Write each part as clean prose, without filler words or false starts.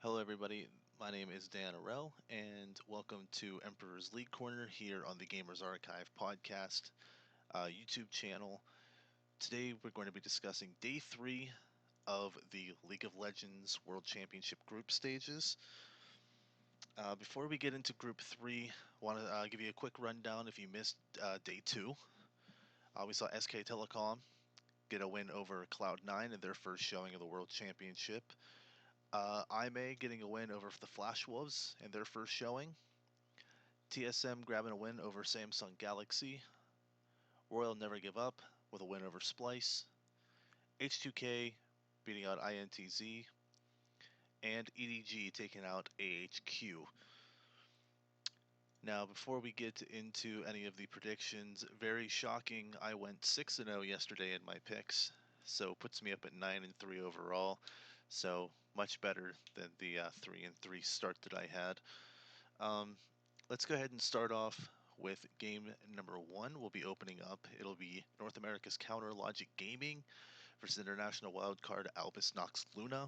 Hello, everybody. My name is Dan Arell, and welcome to Emperor's League Corner here on the Gamers Archive podcast YouTube channel. Today, we're going to be discussing Day 3 of the League of Legends World Championship group stages. Before we get into Group 3, I want to give you a quick rundown if you missed Day 2. We saw SK Telecom get a win over Cloud9 in their first showing of the World Championship. IMA getting a win over the Flash Wolves in their first showing. TSM grabbing a win over Samsung Galaxy. Royal Never Give Up with a win over Splice. H2K beating out INTZ. And EDG taking out AHQ. Now, before we get into any of the predictions, very shocking, I went 6-0 yesterday in my picks, so puts me up at 9-3 overall. So much better than the 3-3 start that I had. Let's go ahead and start off with game number 1. We'll be opening up. It'll be North America's Counter Logic Gaming versus international wildcard Albus Nox Luna.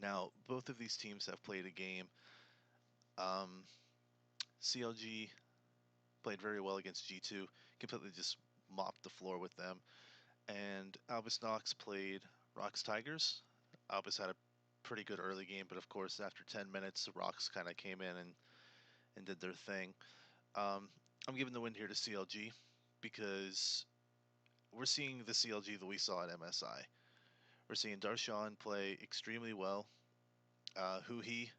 Now, both of these teams have played a game. CLG played very well against G2, completely just mopped the floor with them. And Albus Nox played Rocks Tigers. Albus had a pretty good early game, but of course, after 10 minutes, the Rocks kind of came in and did their thing. I'm giving the win here to CLG because we're seeing the CLG that we saw at MSI. We're seeing Darshan play extremely well. Huhi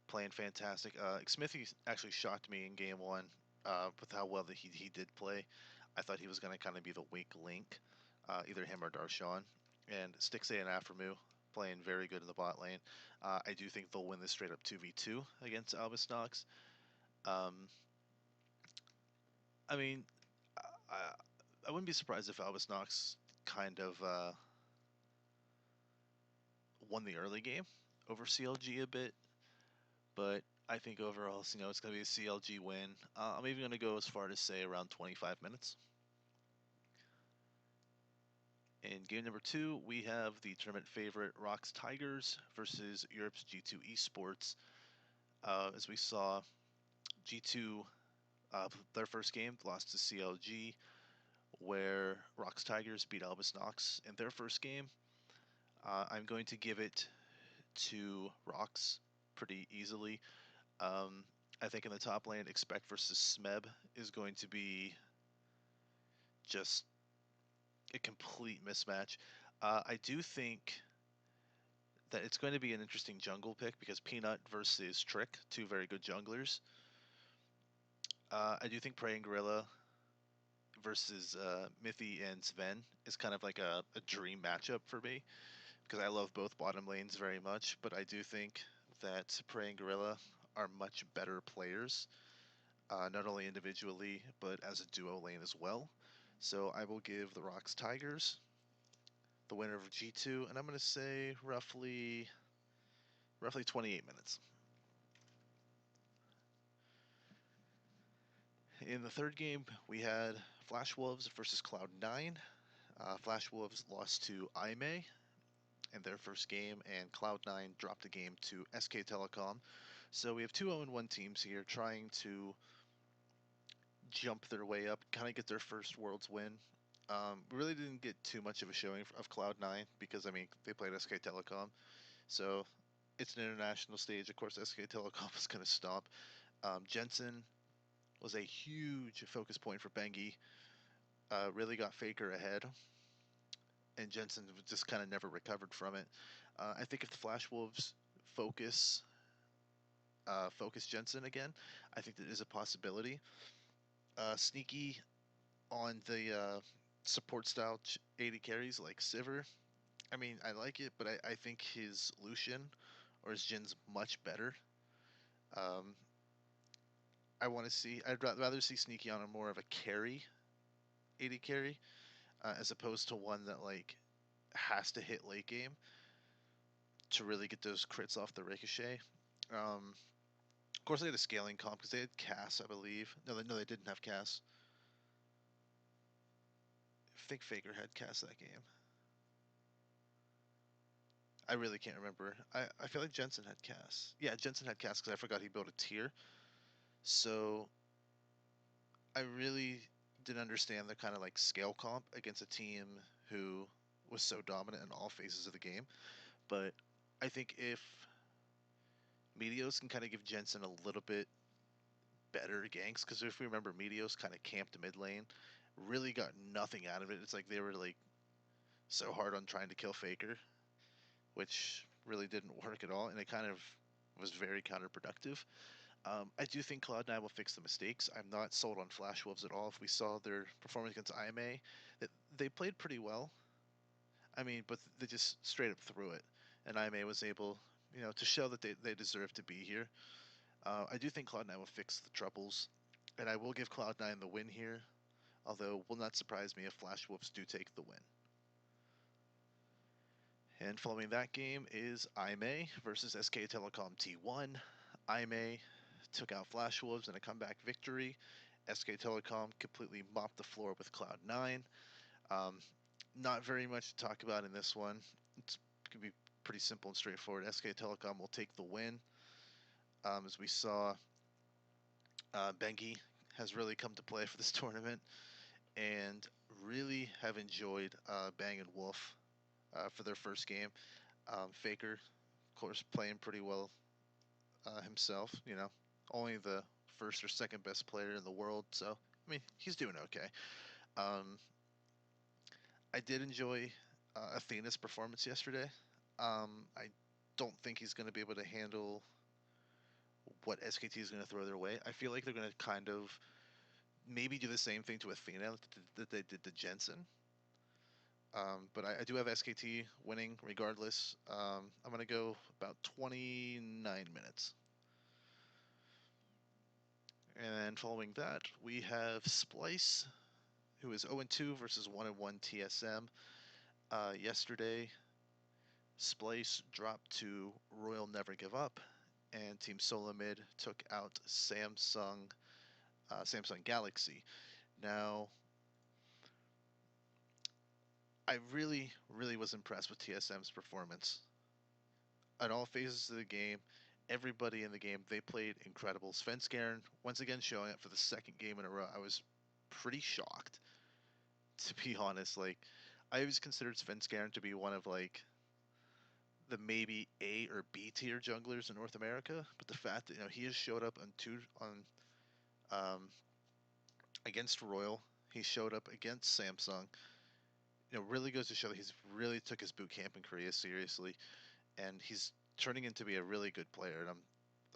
playing fantastic. Smithy actually shocked me in game 1 with how well that he did play. I thought he was going to kind of be the weak link, either him or Darshan. And Stixay and Aframu playing very good in the bot lane. I do think they'll win this straight up 2v2 against Albus Nox. I mean, I, I wouldn't be surprised if Albus Nox kind of won the early game over CLG a bit, but I think overall, it's going to be a CLG win. I'm even going to go as far to say around 25 minutes. In game number 2, we have the tournament favorite Rocks Tigers versus Europe's G2 Esports. As we saw, G2, their first game, lost to CLG, where Rocks Tigers beat Albus Nox in their first game. I'm going to give it to Rocks pretty easily. I think in the top lane, Expect versus Smeb is going to be just a complete mismatch. I do think that it's going to be an interesting jungle pick because Peanut versus Trick, two very good junglers. I do think Praying Gorilla versus Mithy and Sven is kind of like a dream matchup for me because I love both bottom lanes very much, but I do think that Praying Gorilla are much better players, not only individually, but as a duo lane as well. So I will give the Rocks Tigers the winner of G2, and I'm going to say roughly 28 minutes. In the third game, we had Flash Wolves versus Cloud9. Flash Wolves lost to IMA in their first game, and Cloud9 dropped the game to SK Telecom. So we have two 0-1 teams here trying to jump their way up, kind of get their first Worlds win. We really didn't get too much of a showing of Cloud9 because, I mean, they played SK Telecom. So it's an international stage. Of course, SK Telecom is going to stop. Jensen was a huge focus point for Bengi. Really got Faker ahead, and Jensen just kind of never recovered from it. I think if the Flash Wolves focus Jensen again, I think that is a possibility. Sneaky on the support style AD carries like Sivir. I mean, I like it, but I think his Lucian or his Jin's much better. I'd rather see Sneaky on a more of a carry, AD carry, as opposed to one that like has to hit late game to really get those crits off the ricochet. Of course, they had a scaling comp because they had Cass, I believe. No, they didn't have Cass. I think Faker had Cass that game. I really can't remember. I feel like Jensen had Cass. Yeah, Jensen had Cass because I forgot he built a tier. So I really didn't understand the kind of like scale comp against a team who was so dominant in all phases of the game. But I think if Meteos can kind of give Jensen a little bit better ganks, because if we remember, Meteos kind of camped mid lane, really got nothing out of it. It's like they were like so hard on trying to kill Faker, which really didn't work at all, and it kind of was very counterproductive. I do think Cloud9 will fix the mistakes. I'm not sold on Flash Wolves at all. If we saw their performance against IMA, they played pretty well. I mean, but they just straight up threw it, and IMA was able, to show that they deserve to be here. I do think Cloud9 will fix the troubles, and I will give Cloud9 the win here, although it will not surprise me if Flash Wolves do take the win. And following that game is IMA versus SK Telecom T1. IMA took out Flash Wolves in a comeback victory. SK Telecom completely mopped the floor with Cloud9. Um, not very much to talk about in this one. It's going to be pretty simple and straightforward. SK Telecom will take the win. As we saw, Bengi has really come to play for this tournament and really have enjoyed Bang and Wolf for their first game. Faker, of course, playing pretty well himself. Only the first or second best player in the world, so I mean he's doing okay. Um, I did enjoy Athena's performance yesterday. I don't think he's going to be able to handle what SKT is going to throw their way. I feel like they're going to kind of maybe do the same thing to Athena that they did to Jensen. But I do have SKT winning regardless. I'm going to go about 29 minutes. And following that, we have Splice, who is 0-2 versus 1-1 TSM. Yesterday, Splice dropped to Royal Never Give Up, and Team Solamid took out Samsung Galaxy. Now, I really, really was impressed with TSM's performance. On all phases of the game, everybody in the game, they played incredible. Svenskeren, once again, showing up for the second game in a row. I was pretty shocked, to be honest. Like, I always considered Svenskeren to be one of, like, the maybe A or B tier junglers in North America, but the fact that he has showed up um, against Royal, he showed up against Samsung. Really goes to show that he's really took his boot camp in Korea seriously, and he's turning into be a really good player. And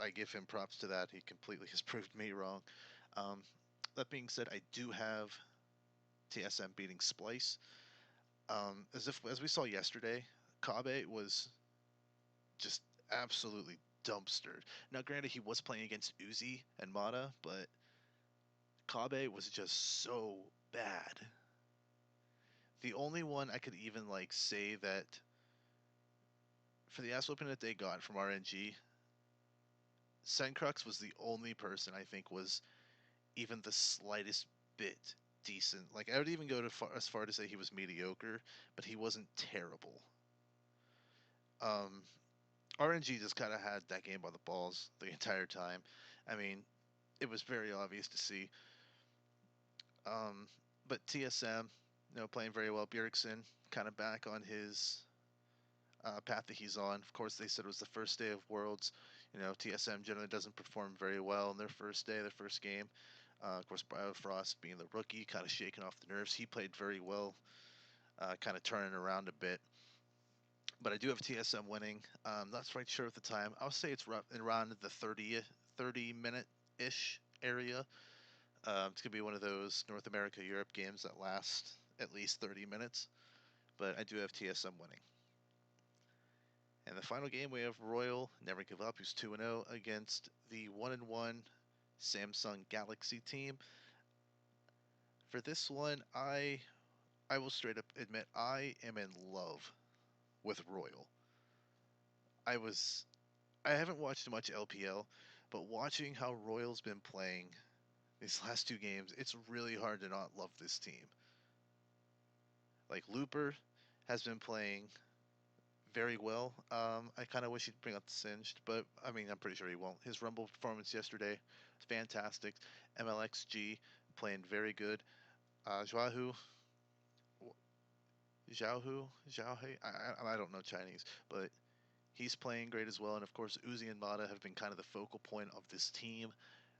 I give him props to that. He completely has proved me wrong. Um, that being said, I do have TSM beating Splice. As we saw yesterday, Kabe was just absolutely dumpstered. Now, granted, he was playing against Uzi and Mata, but Kabe was just so bad. The only one I could even like say that for the ass whooping that they got from RNG, Sencrux was the only person I think was even the slightest bit decent. Like I would even go as far to say he was mediocre, but he wasn't terrible. Um, RNG just kind of had that game by the balls the entire time. I mean, it was very obvious to see. Um, but TSM, playing very well. Bjergsen kind of back on his path that he's on. Of course, they said it was the first day of Worlds. TSM generally doesn't perform very well in their first day, their first game. Of course, Biofrost being the rookie, kind of shaking off the nerves. He played very well, kind of turning around a bit. But I do have TSM winning. Not quite sure at the time. I'll say it's around the 30 minute ish area. It's going to be one of those North America Europe games that last at least 30 minutes. But I do have TSM winning. And the final game, we have Royal Never Give Up, who's 2-0 against the 1-1 Samsung Galaxy team. For this one, I will straight up admit I am in love with Royal. I haven't watched much LPL, but watching how Royal's been playing these last two games, it's really hard to not love this team. Like Looper has been playing very well. I kind of wish he'd bring out the Singed, but I mean, I'm pretty sure he won't. His Rumble performance yesterday was fantastic. MLXG playing very good. Zhuahu, Zhao, I don't know Chinese, but he's playing great as well. And of course, Uzi and Mata have been kind of the focal point of this team.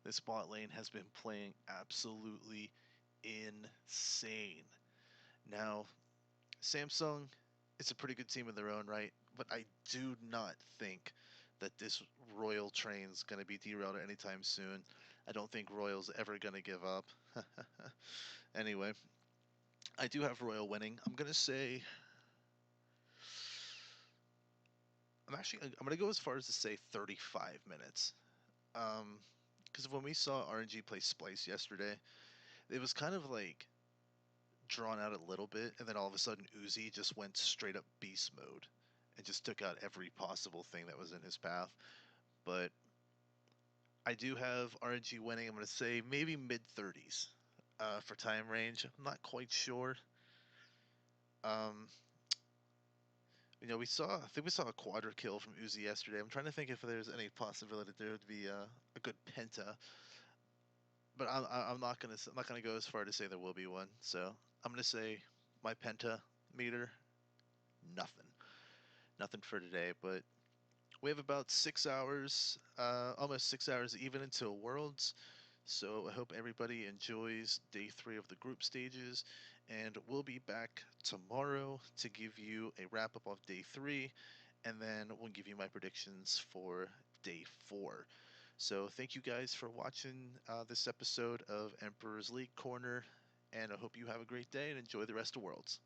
This bot lane has been playing absolutely insane. Now, Samsung, it's a pretty good team in their own right, but I do not think that this Royal train's going to be derailed anytime soon. I don't think Royal's ever going to give up. Anyway, I do have Royal winning. I'm going to say I'm going to go as far as to say 35 minutes. Because when we saw RNG play Splice yesterday, it was kind of like drawn out a little bit, and then all of a sudden Uzi just went straight up beast mode and just took out every possible thing that was in his path. But I do have RNG winning. I'm going to say maybe mid 30s for time range. I'm not quite sure. Um, I think we saw a quadra kill from Uzi yesterday. I'm trying to think if there's any possibility there would be a good penta, but I'm not gonna go as far to say there will be one. So I'm gonna say my penta meter, nothing, nothing for today. But we have about 6 hours, almost 6 hours even until Worlds. So I hope everybody enjoys day 3 of the group stages, and we'll be back tomorrow to give you a wrap up of day 3, and then we'll give you my predictions for day 4. So thank you guys for watching this episode of Emperor's League Corner, and I hope you have a great day and enjoy the rest of Worlds.